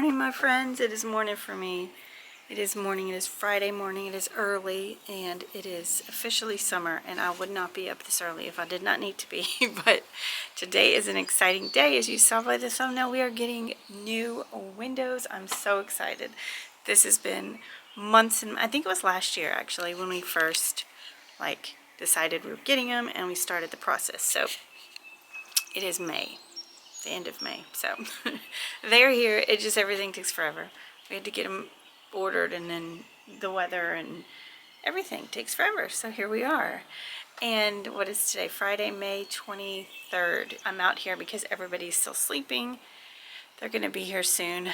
morning, my friends. It is morning for me. It is morning. It is Friday morning. It is early, and it is officially summer, and I would not be up this early if I did not need to be. But today is an exciting day. As you saw by the thumbnail, we are getting new windows. I'm so excited. This has been months, and I think it was last year actually when we first decided we were getting them, and we started the process. So it is May. The end of May, so they're here. It just, everything takes forever. We had to get them ordered, and then the weather and everything takes forever, so here we are. And what is today? Friday, May 23rd. I'm out here because everybody's still sleeping. They're gonna be here soon.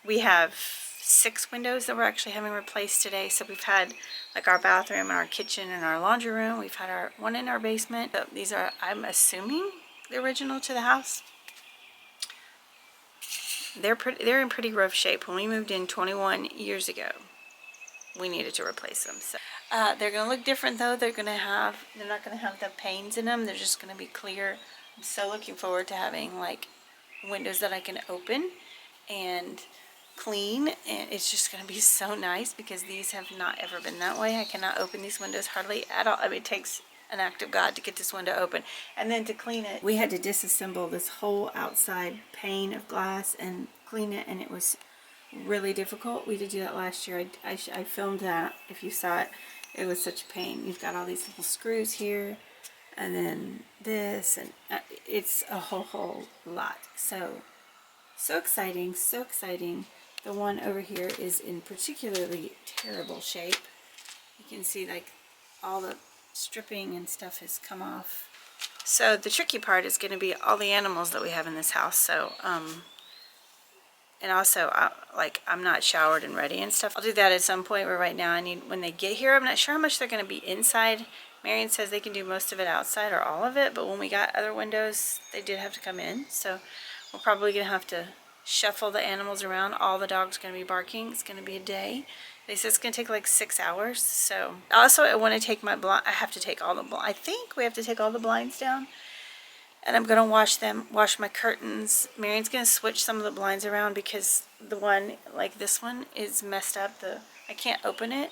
We have 6 windows that we're actually having replaced today. So we've had like our bathroom and our kitchen and our laundry room. We've had our one in our basement. So these are, I'm assuming, the original to the house. They're in pretty rough shape. When we moved in 21 years ago, we needed to replace them. So they're gonna look different though. They're not gonna have the panes in them. They're just gonna be clear. I'm so looking forward to having like windows that I can open and clean, and it's just gonna be so nice because these have not ever been that way. I cannot open these windows hardly at all. I mean, it takes an act of God to get this window open, and then to clean it, we had to disassemble this whole outside pane of glass and clean it, and it was really difficult. We did do that last year. I filmed that. If you saw it, it was such a pain. You've got all these little screws here, and then this, and it's a whole lot. So exciting, so exciting. The one over here is in particularly terrible shape. You can see like all the stripping and stuff has come off. So the tricky part is going to be all the animals that we have in this house. So and also I'm not showered and ready and stuff. I'll do that at some point, but right now I need, when they get here, I'm not sure how much they're going to be inside. Marion says they can do most of it outside or all of it, but when we got other windows, they did have to come in. So we're probably going to have to shuffle the animals around. All the dogs are going to be barking. It's going to be a day. They said it's going to take like 6 hours. So also I want to take my blind. I have to take all the I think we have to take all the blinds down. And I'm going to wash my curtains. Marion's going to switch some of the blinds around because the one, like this one, is messed up. I can't open it.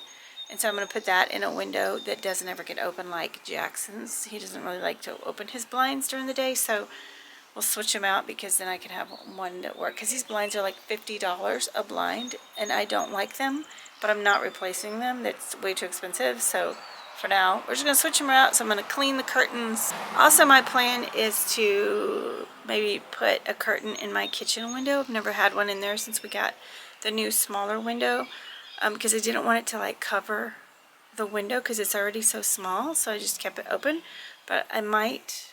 And so I'm going to put that in a window that doesn't ever get open like Jackson's. He doesn't really like to open his blinds during the day. So we'll switch them out because then I can have one that works. Because these blinds are like $50 a blind, and I don't like them, but I'm not replacing them. That's way too expensive. So for now, we're just going to switch them out. So I'm going to clean the curtains. Also, my plan is to maybe put a curtain in my kitchen window. I've never had one in there since we got the new smaller window, because I didn't want it to like cover the window because it's already so small. So I just kept it open. But I might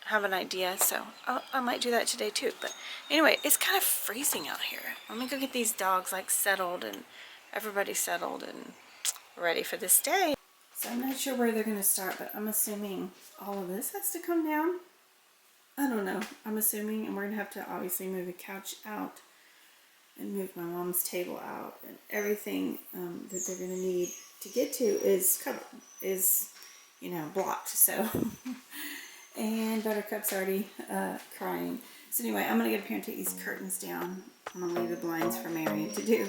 have an idea, so I might do that today too. But anyway, it's kind of freezing out here. Let me go get these dogs like settled and everybody settled and ready for this day. So I'm not sure where they're going to start, but I'm assuming all of this has to come down. I don't know. I'm assuming, and we're going to have to obviously move the couch out and move my mom's table out, and everything that they're going to need to get to is covered, you know, blocked. So and Buttercup's already crying. So anyway, I'm going to get up here and take these curtains down. I'm going to leave the blinds for Marion to do.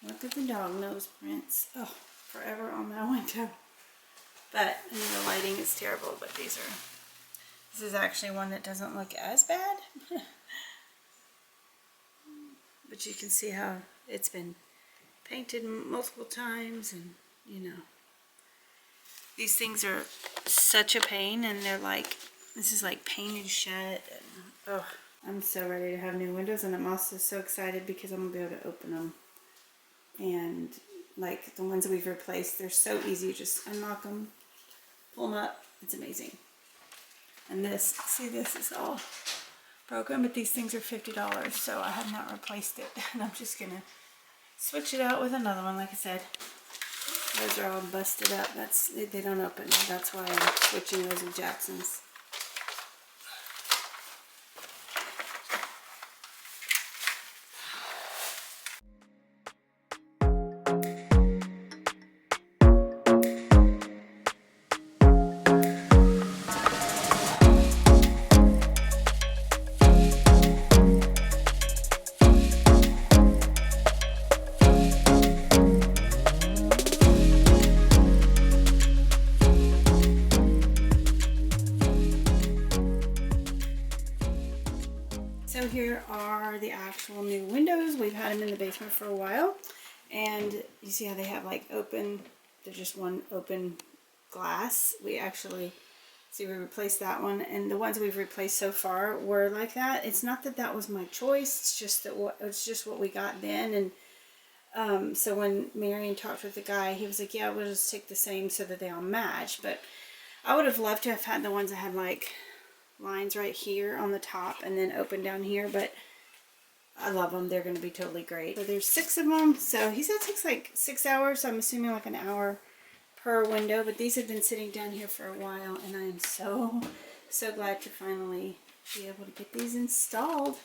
Look at the dog nose prints. Oh, forever on my window. But I mean, the lighting is terrible, but this is actually one that doesn't look as bad. But you can see how it's been painted multiple times, and you know, these things are such a pain, and they're like, this is like painted shut, and oh, I'm so ready to have new windows, and I'm also so excited because I'm gonna be able to open them And like the ones we've replaced, they're so easy. You just unlock them, pull them up. It's amazing. And this, see, this is all broken, but these things are $50, so I have not replaced it. And I'm just gonna switch it out with another one. Like I said, those are all busted up. They don't open. That's why I'm switching those with Jackson's. So here are the actual new windows. We've had them in the basement for a while, and you see how they have like open, there's just one open glass. We actually, see, we replaced that one, and the ones we've replaced so far were like that. It's not that that was my choice, it's just that it's just what we got then. And so when Marion talked with the guy, he was like, yeah, we'll just take the same so that they all match. But I would have loved to have had the ones that had like lines right here on the top and then open down here, but I love them. They're going to be totally great. So there's 6 of them. So he said it takes like 6 hours, so I'm assuming like an hour per window, but these have been sitting down here for a while, and I am so glad to finally be able to get these installed.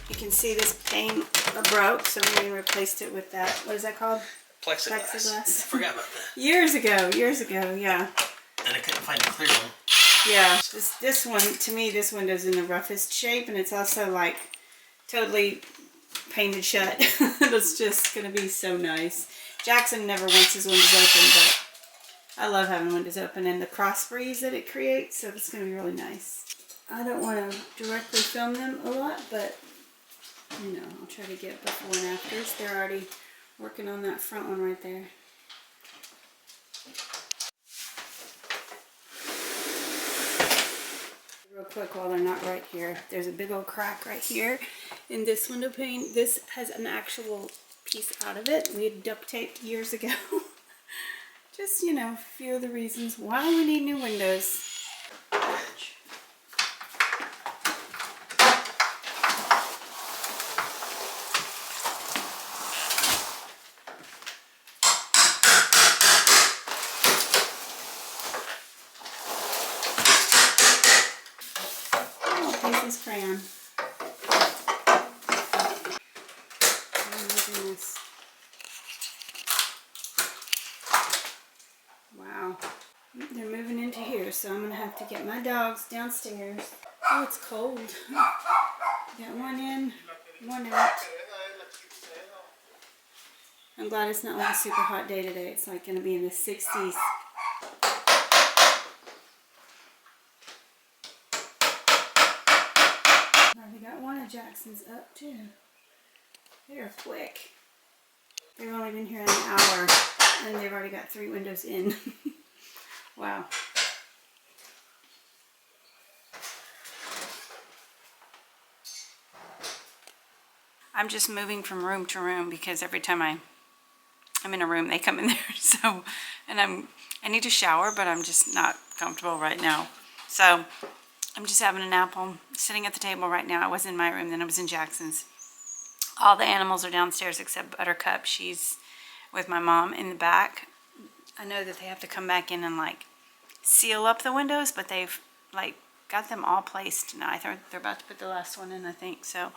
You can see this pane broke, so we replaced it with that. What is that called? Plexiglass. I forgot about that. Years ago, yeah. And I couldn't find a clear one. Yeah, this one, to me, this window's in the roughest shape, and it's also like totally painted shut. It's just going to be so nice. Jackson never wants his windows open, but I love having windows open and the cross breeze that it creates, so it's going to be really nice. I don't want to directly film them a lot, but you know, I'll try to get before and afters. They're already working on that front one right there. Real quick while they're not right here, there's a big old crack right here in this window pane. This has an actual piece out of it. We had duct taped years ago. Just, you know, a few of the reasons why we need new windows. Crayon. Oh my goodness. Wow. They're moving into here, so I'm going to have to get my dogs downstairs. Oh, it's cold. Got one in, one out. I'm glad it's not like a super hot day today. It's like going to be in the 60s. Already got one of Jackson's up too. They're quick. They've only been here an hour and they've already got 3 windows in. Wow. I'm just moving from room to room because every time I'm in a room, they come in there. So, and I need to shower, but I'm just not comfortable right now. So I'm just having an apple, sitting at the table right now. I was in my room, then I was in Jackson's. All the animals are downstairs except Buttercup. She's with my mom in the back. I know that they have to come back in and like seal up the windows, but they've like got them all placed now. I think they're about to put the last one in, I think. So,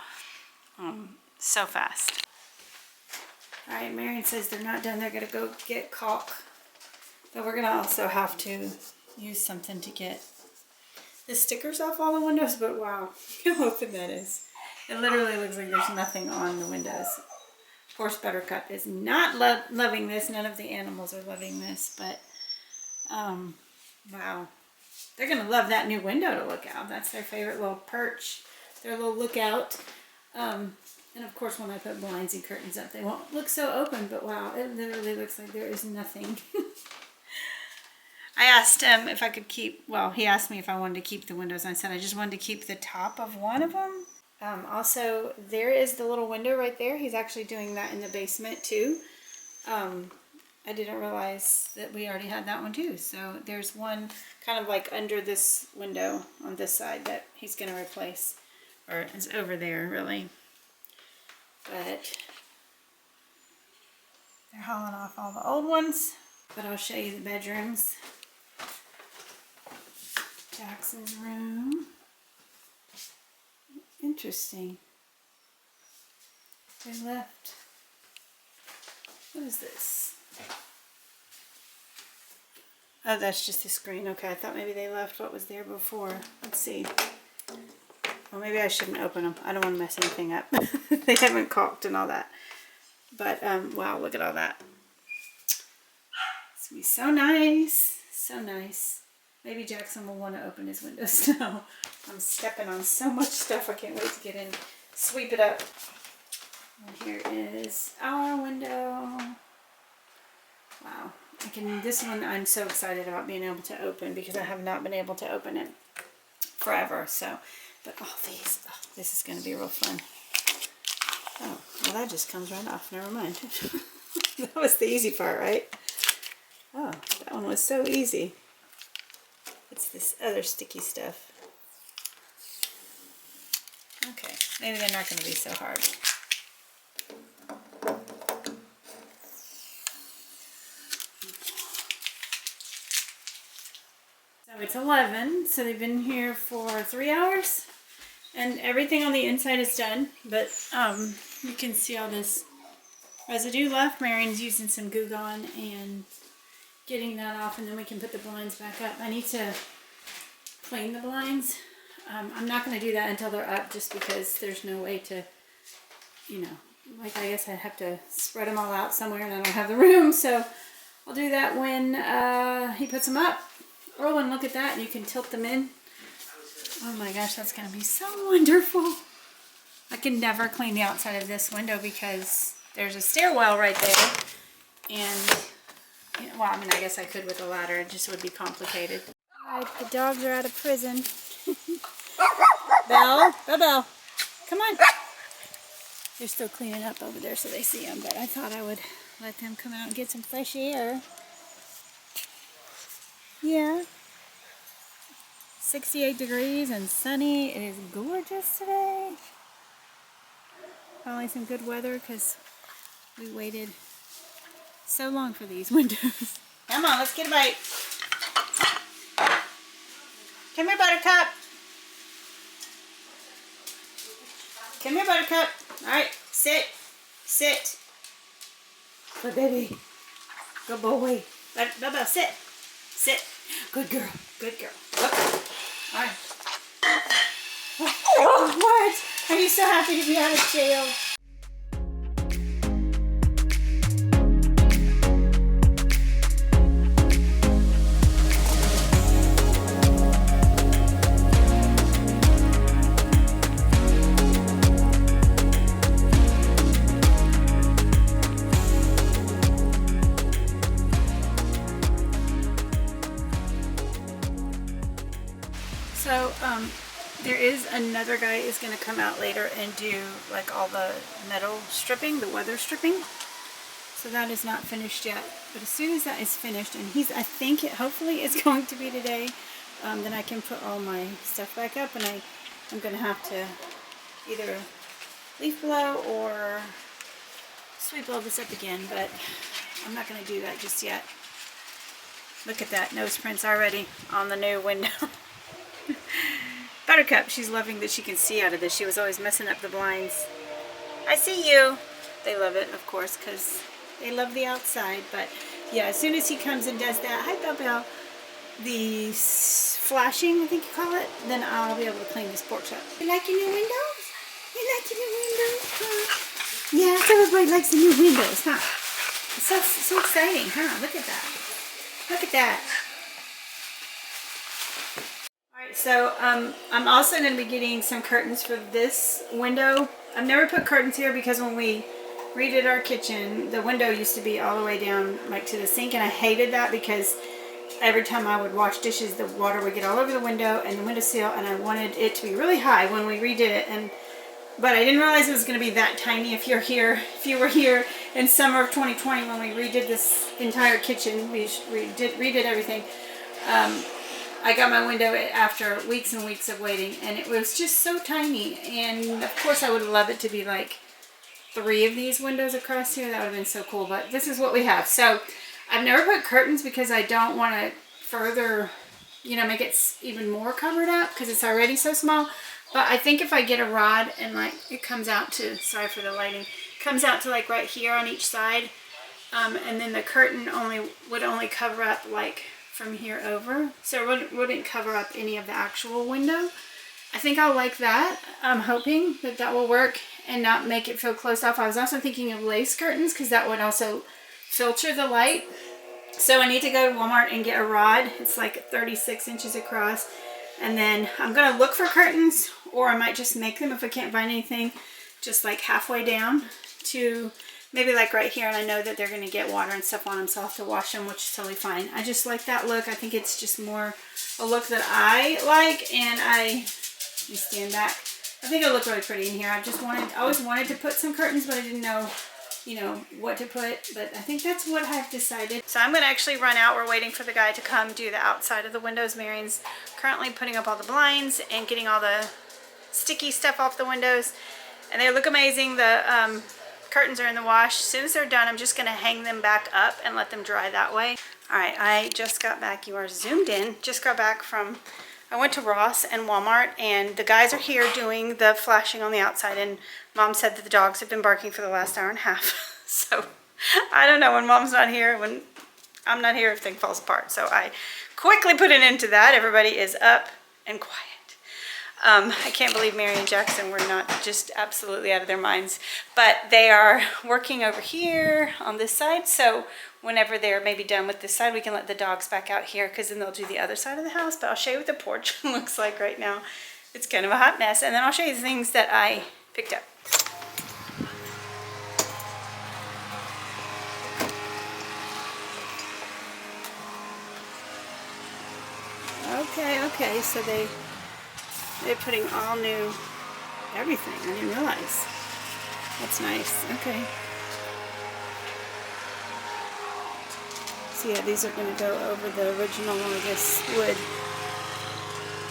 so fast. All right, Marion says they're not done. They're gonna go get caulk, but we're gonna also have to use something to get the stickers off all the windows, but wow, look how open that is. It literally looks like there's nothing on the windows. Of course, Buttercup is not loving this. None of the animals are loving this, but wow. They're going to love that new window to look out. That's their favorite little perch, their little lookout. And of course, when I put blinds and curtains up, they won't look so open, but wow, it literally looks like there is nothing. I asked him if I could keep, well, he asked me if I wanted to keep the windows, and I said I just wanted to keep the top of one of them. Also, there is the little window right there. He's actually doing that in the basement too. I didn't realize that we already had that one too. So there's one kind of like under this window on this side that he's going to replace. Or it's over there, really. But they're hauling off all the old ones. But I'll show you the bedrooms. Jackson's room. Interesting. They left. What is this? Oh, that's just the screen. Okay, I thought maybe they left what was there before. Let's see. Well, maybe I shouldn't open them. I don't want to mess anything up. They haven't caulked and all that. But, wow, look at all that. It's going to be so nice. So nice. Maybe Jackson will want to open his windows now. I'm stepping on so much stuff. I can't wait to get in. Sweep it up. And here is our window. Wow. This one I'm so excited about being able to open because I have not been able to open it forever. So, but all these, oh, this is going to be real fun. Oh, well that just comes right off. Never mind. That was the easy part, right? Oh, that one was so easy. It's this other sticky stuff. Okay, maybe they're not going to be so hard. So it's 11, so they've been here for 3 hours, and everything on the inside is done, but you can see all this residue left. Marion's using some Goo Gone and getting that off, and then we can put the blinds back up. I need to clean the blinds. I'm not going to do that until they're up, just because there's no way to, you know, like I guess I have to spread them all out somewhere and I don't have the room, so I'll do that when he puts them up. Erwin, look at that, and you can tilt them in. Oh my gosh, that's going to be so wonderful. I can never clean the outside of this window because there's a stairwell right there, and you know, well, I mean, I guess I could with a ladder. It just would be complicated. All right, the dogs are out of prison. Belle, Belle, come on. They're still cleaning up over there so they see them, but I thought I would let them come out and get some fresh air. Yeah. 68 degrees and sunny. It is gorgeous today. Finally some good weather because we waited so long for these windows. Come on, let's get a bite. Come here, Buttercup. Come here, Buttercup. All right, sit. Sit. Good baby. Good boy. Bubba, sit. Sit. Good girl. Good girl. Look. All right. Oh, what? Are you so happy to be out of jail? So, there is another guy is going to come out later and do like all the metal stripping, the weather stripping. So that is not finished yet. But as soon as that is finished, and I think it hopefully is going to be today, then I can put all my stuff back up, and I'm going to have to either leaf blow or sweep all this up again, but I'm not going to do that just yet. Look at that, nose prints already on the new window. Buttercup, she's loving that she can see out of this. She was always messing up the blinds. I see you. They love it, of course, because they love the outside. But yeah, as soon as he comes and does that, hi, Belle. flashing, I think you call it, then I'll be able to clean this porch up. You like your new windows? You like your new windows? Huh? Yes, everybody likes the new windows, huh? It's so exciting, huh? Look at that. Look at that. Alright, so I'm also going to be getting some curtains for this window. I've never put curtains here because when we redid our kitchen, the window used to be all the way down like to the sink, and I hated that because every time I would wash dishes, the water would get all over the window and the windowsill, and I wanted it to be really high when we redid it. But I didn't realize it was going to be that tiny. If you were here in summer of 2020 when we redid this entire kitchen, we redid everything. I got my window after weeks and weeks of waiting, and it was just so tiny. And of course I would love it to be like 3 of these windows across here. That would have been so cool, but this is what we have. So I've never put curtains because I don't want to further, make it even more covered up because it's already so small. But I think if I get a rod and like it comes out to, sorry for the lighting, comes out to like right here on each side, and then the curtain would only cover up like from here over, so it wouldn't cover up any of the actual window. I think I'll like that. I'm hoping that will work and not make it feel closed off. I was also thinking of lace curtains because that would also filter the light. So I need to go to Walmart and get a rod. It's like 36 inches across. And then I'm going to look for curtains, or I might just make them if I can't find anything, just like halfway down to maybe like right here. And I know that they're going to get water and stuff on them, so I'll have to wash them, which is totally fine. I just like that look. I think it's just more a look that I like, and let me stand back. I think it'll look really pretty in here. I always wanted to put some curtains, but I didn't know, what to put. But I think that's what I've decided. So I'm going to actually run out. We're waiting for the guy to come do the outside of the windows. Marion's currently putting up all the blinds and getting all the sticky stuff off the windows. And they look amazing. The curtains are in the wash. As soon as they're done, I'm just going to hang them back up and let them dry that way. All right, I just got back. You are zoomed in. Just got back from... I went to Ross and Walmart, and the guys are here doing the flashing on the outside, and Mom said that the dogs have been barking for the last hour and a half. So I don't know, when Mom's not here, when I'm not here, everything falls apart. So I quickly put an end to that. Everybody is up and quiet. I can't believe Mary and Jackson were not just absolutely out of their minds, but they are working over here on this side. So whenever they're maybe done with this side, we can let the dogs back out here, because then they'll do the other side of the house. But I'll show you what the porch looks like right now. It's kind of a hot mess. And then I'll show you the things that I picked up. Okay, so they're putting all new everything. I didn't realize. That's nice. Okay. So yeah, these are going to go over the original, I guess, wood.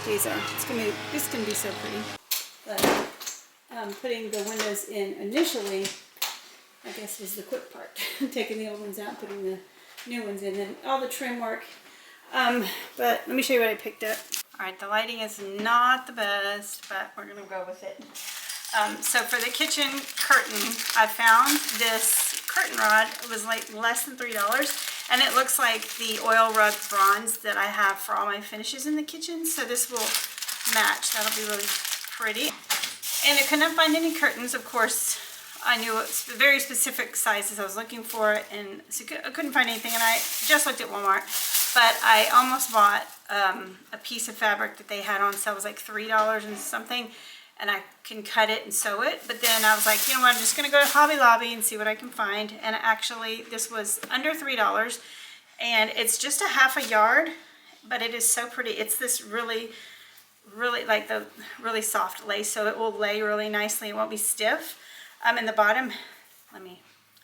This is going to be so pretty. But putting the windows in initially, I guess, was the quick part. Taking the old ones out, putting the new ones in, and all the trim work. But let me show you what I picked up. Alright, the lighting is not the best, but we're going to go with it. So for the kitchen curtain, I found this curtain rod. It was like less than $3, and it looks like the oil rug bronze that I have for all my finishes in the kitchen. So this will match. That'll be really pretty. And I couldn't find any curtains. Of course, I knew very specific sizes I was looking for, and so I couldn't find anything. And I just looked at Walmart, but I almost bought a piece of fabric that they had on sale. It was like $3 and something, and I can cut it and sew it. But then I was like, you know what, I'm just going to go to Hobby Lobby and see what I can find. And actually, this was under $3, and it's just a half a yard, but it is so pretty. It's this really like the really soft lace, so it will lay really nicely. It won't be stiff. And the bottom,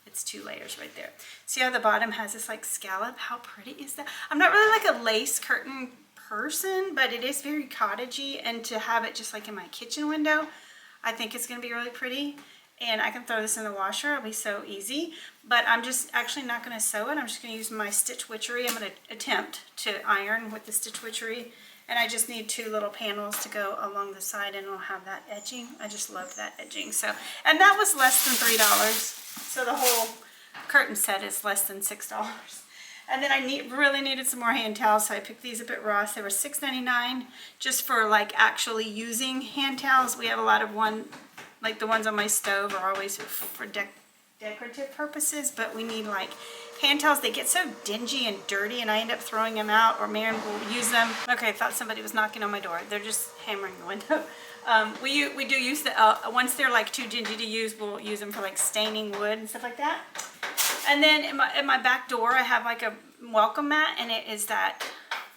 it's 2 layers right there. See how the bottom has this like scallop? How pretty is that? I'm not really like a lace curtain person, but it is very cottagey, and to have it just like in my kitchen window, I think it's going to be really pretty. And I can throw this in the washer. It'll be so easy. But I'm just actually not going to sew it. I'm just going to use my Stitch Witchery. I'm going to attempt to iron with the Stitch Witchery. And I just need 2 little panels to go along the side, and it'll have that edging. I just love that edging. So, and that was less than $3. So the whole curtain set is less than $6. And then I really needed some more hand towels, so I picked these up at Ross. They were $6.99 just for like actually using hand towels. We have a lot of like the ones on my stove are always for decorative purposes, but we need like hand towels. They get so dingy and dirty and I end up throwing them out, or Maren will use them. Okay, I thought somebody was knocking on my door. They're just hammering the window. We do use the, once they're like too dingy to use, we'll use them for like staining wood and stuff like that. And then in my back door, I have like a welcome mat, and it is that,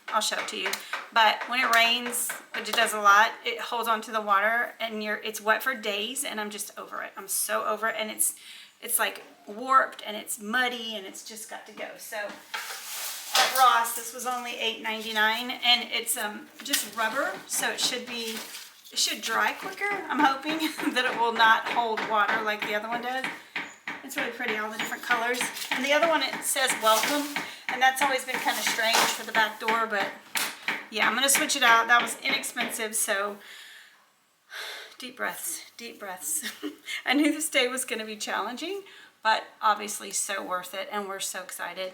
I'll show it to you. But when it rains, which it does a lot, it holds onto the water, and it's wet for days, and I'm just over it. I'm so over it, and it's like warped, and it's muddy, and it's just got to go. So at Ross, this was only $8.99, and it's just rubber, so it should dry quicker. I'm hoping that it will not hold water like the other one does. It's really pretty, all the different colors. And the other one, it says welcome, and that's always been kind of strange for the back door, but yeah, I'm gonna switch it out. That was inexpensive, so deep breaths, deep breaths. I knew this day was gonna be challenging, but obviously so worth it, and we're so excited.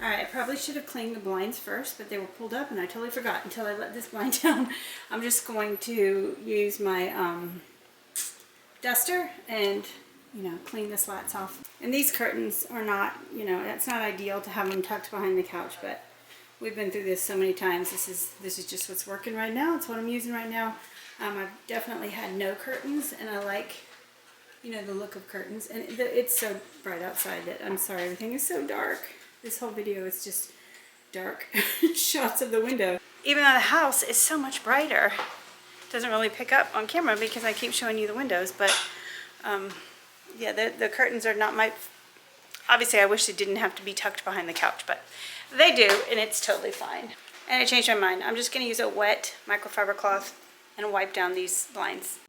I probably should have cleaned the blinds first, but they were pulled up and I totally forgot until I let this blind down. I'm just going to use my duster and, you know, clean the slats off. And these curtains are not, you know, it's not ideal to have them tucked behind the couch, but we've been through this so many times. This is just what's working right now. It's what I'm using right now. I've definitely had no curtains, and I like, you know, the look of curtains. And it's so bright outside that I'm sorry, everything is so dark. This whole video is just dark shots of the window. Even though the house is so much brighter, it doesn't really pick up on camera because I keep showing you the windows, but yeah, the curtains are not my, obviously I wish they didn't have to be tucked behind the couch, but they do, and it's totally fine. And I changed my mind. I'm just gonna use a wet microfiber cloth and wipe down these blinds.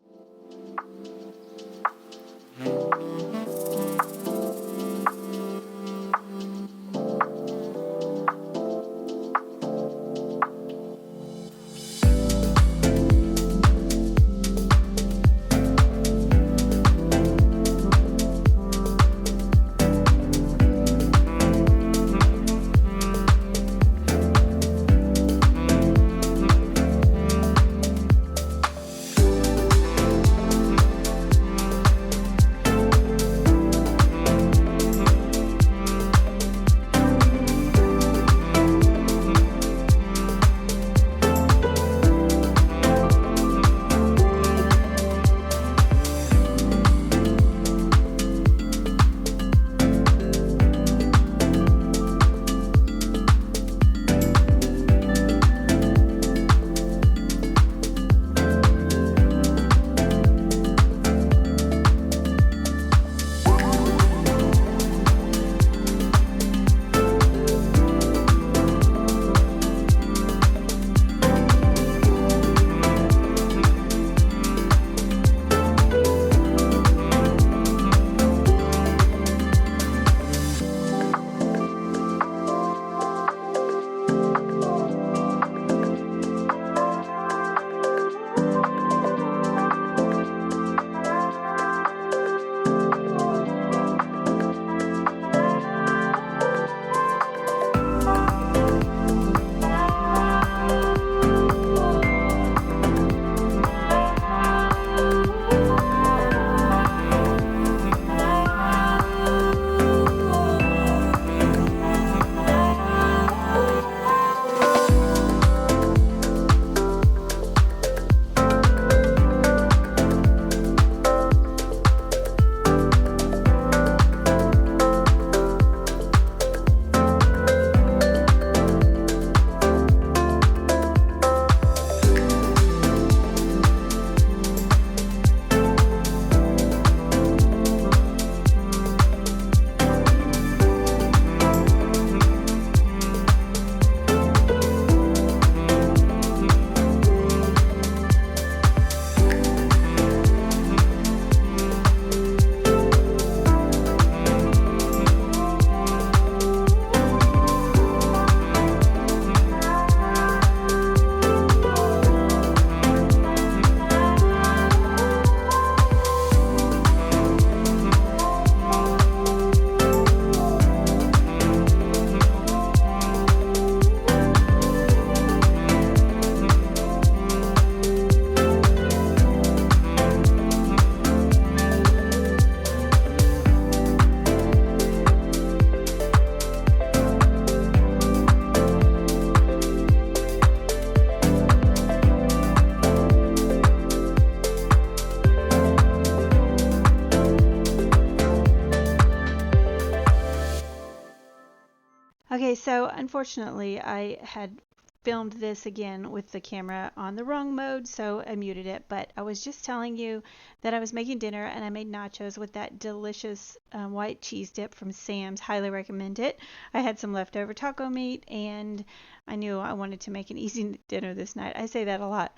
Okay, so unfortunately I had filmed this again with the camera on the wrong mode, so I muted it. But I was just telling you that I was making dinner and I made nachos with that delicious white cheese dip from Sam's. Highly recommend it. I had some leftover taco meat and I knew I wanted to make an easy dinner this night. I say that a lot.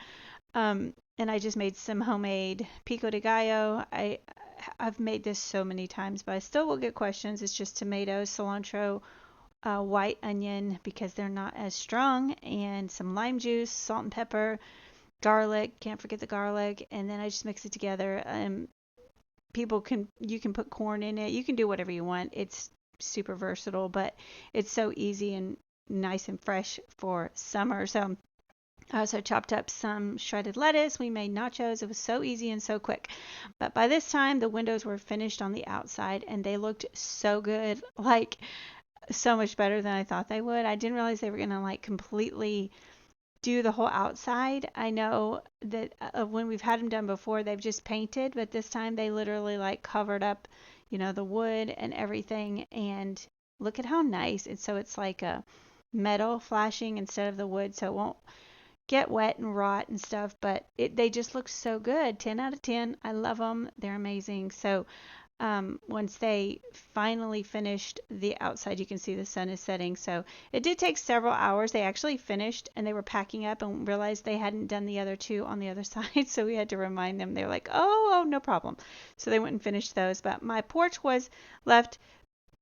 And I just made some homemade pico de gallo. I've made this so many times, but I still will get questions. It's just tomatoes, cilantro, white onion because they're not as strong, and some lime juice, salt and pepper, garlic. Can't forget the garlic, and then I just mix it together. You can put corn in it. You can do whatever you want. It's super versatile, but it's so easy and nice and fresh for summer. So I also chopped up some shredded lettuce. We made nachos. It was so easy and so quick. But by this time, the windows were finished on the outside and they looked so good, like so much better than I thought they would. I didn't realize they were going to like completely do the whole outside. I know that when we've had them done before, they've just painted, but this time they literally like covered up, the wood and everything. And look at how nice. And so it's like a metal flashing instead of the wood, so it won't get wet and rot and stuff, but they just look so good. 10 out of 10. I love them. They're amazing. So once they finally finished the outside, you can see the sun is setting. So it did take several hours. They actually finished and they were packing up and realized they hadn't done the other two on the other side. So we had to remind them. They were like, oh, no problem. So they went and finished those. But my porch was left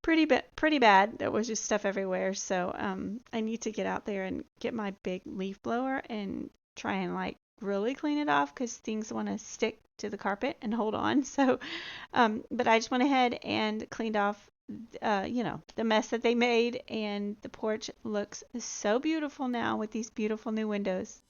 pretty bad. There was just stuff everywhere. So I need to get out there and get my big leaf blower and try and like really clean it off because things want to stick to the carpet and hold on. So, but I just went ahead and cleaned off, the mess that they made, and the porch looks so beautiful now with these beautiful new windows.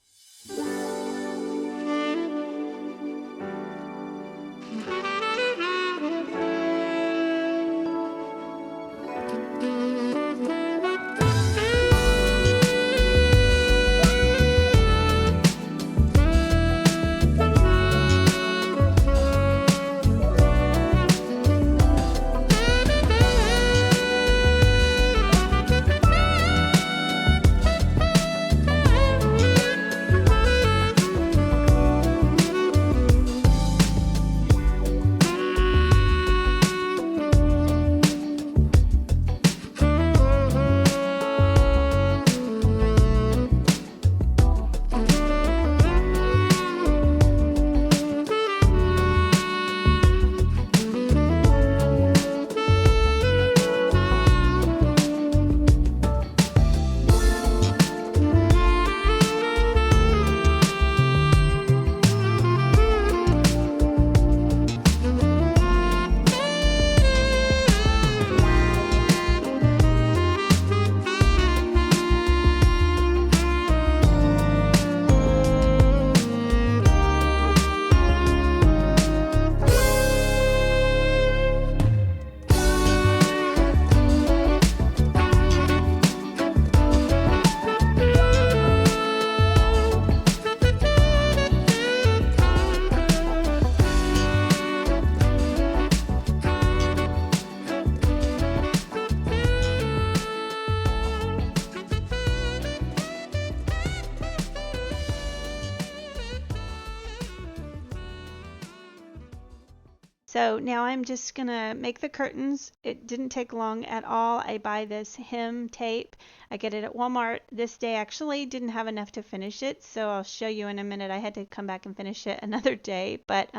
So now I'm just going to make the curtains. It didn't take long at all. I buy this hem tape. I get it at Walmart. This day actually didn't have enough to finish it, so I'll show you in a minute. I had to come back and finish it another day, but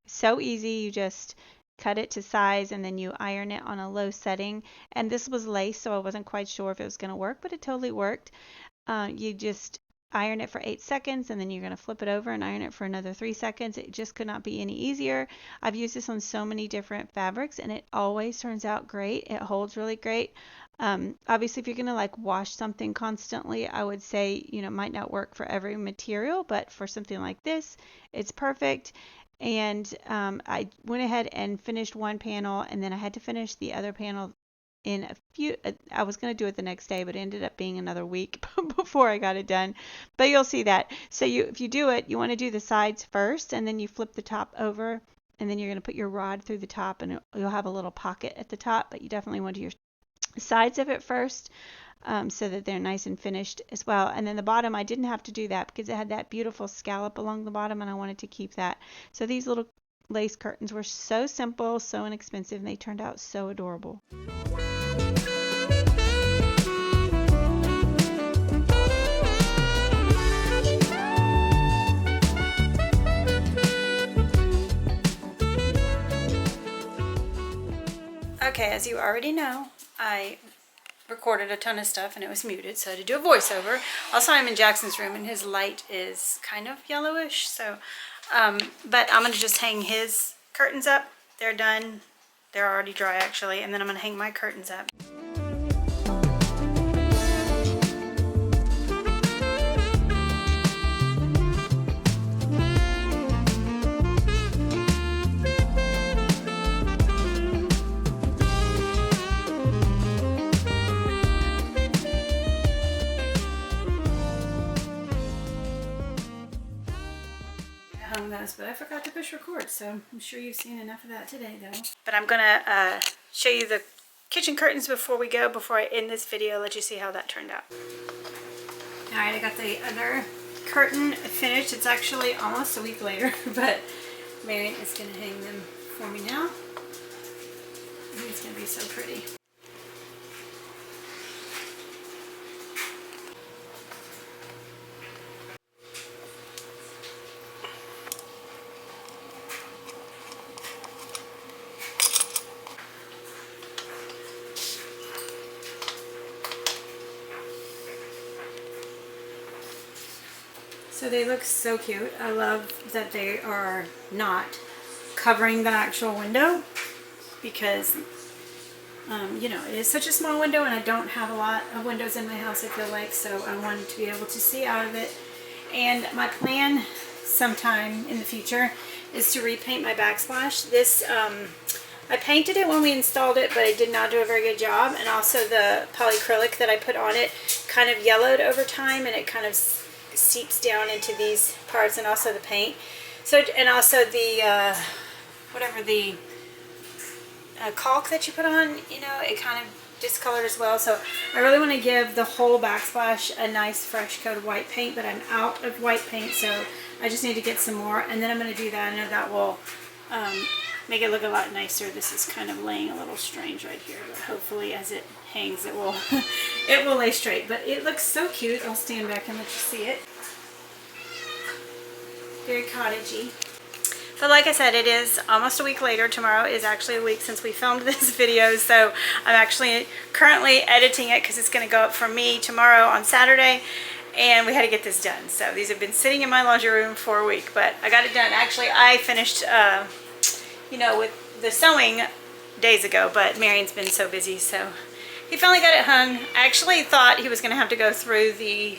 so easy. You just cut it to size and then you iron it on a low setting. And this was lace, so I wasn't quite sure if it was going to work, but it totally worked. You just iron it for 8 seconds and then you're going to flip it over and iron it for another 3 seconds. It just could not be any easier. I've used this on so many different fabrics and it always turns out great. It holds really great. Obviously, if you're going to like wash something constantly, I would say, it might not work for every material, but for something like this, it's perfect. And I went ahead and finished one panel and then I had to finish the other panel in a few. I was going to do it the next day, but it ended up being another week before I got it done. But you'll see that. So if you do it, you want to do the sides first and then you flip the top over and then you're going to put your rod through the top and you'll have a little pocket at the top, but you definitely want to sides of it first, so that they're nice and finished as well. And then the bottom, I didn't have to do that because it had that beautiful scallop along the bottom, and I wanted to keep that. So these little lace curtains were so simple, so inexpensive, and they turned out so adorable. Okay, as you already know, I recorded a ton of stuff and it was muted, so I had to do a voiceover. Also, I'm in Jackson's room and his light is kind of yellowish, so but I'm gonna just hang his curtains up. They're done. They're already dry actually, and then I'm gonna hang my curtains up. But I forgot to push record, so I'm sure you've seen enough of that today though. But I'm gonna show you the kitchen curtains before we go, before I end this video, let you see how that turned out. Alright, I got the other curtain finished. It's actually almost a week later, but Marion is gonna hang them for me now. It's gonna be so pretty. So they look so cute. I love that they are not covering the actual window because, you know, it is such a small window and I don't have a lot of windows in my house, I feel like, so I wanted to be able to see out of it. And my plan sometime in the future is to repaint my backsplash. This, I painted it when we installed it, but I did not do a very good job. And also the polyacrylic that I put on it kind of yellowed over time and it kind of seeps down into these parts, and also the paint. So, and also the whatever the caulk that you put on, you know, it kind of discolored as well. So I really want to give the whole backsplash a nice fresh coat of white paint, but I'm out of white paint, so I just need to get some more, and then I'm going to do that. I know that will make it look a lot nicer. This is kind of laying a little strange right here, but hopefully as it hangs it will it will lay straight. But it looks so cute. I'll stand back and let you see it. Very cottagey. But like I said, it is almost a week later. Tomorrow is actually a week since we filmed this video, so I'm actually currently editing it because it's going to go up for me tomorrow on Saturday, and we had to get this done. So these have been sitting in my laundry room for a week, but I got it done. Actually, I finished you know, with the sewing days ago, but Marion's been so busy, so he finally got it hung. I actually thought he was going to have to go through the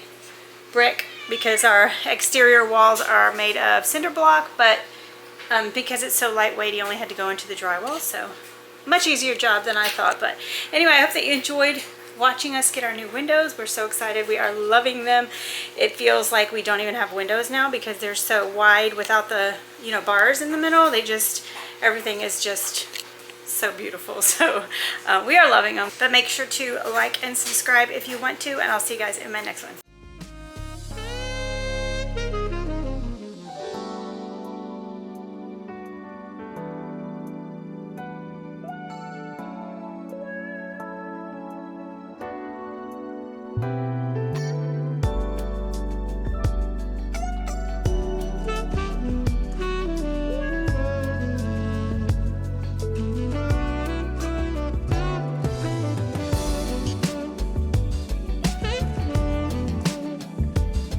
brick because our exterior walls are made of cinder block, but because it's so lightweight, he only had to go into the drywall, so much easier job than I thought. But anyway, I hope that you enjoyed watching us get our new windows. We're so excited. We are loving them. It feels like we don't even have windows now because they're so wide without the, you know, bars in the middle. They just, everything is just so beautiful. So we are loving them. But make sure to like and subscribe if you want to, and I'll see you guys in my next one.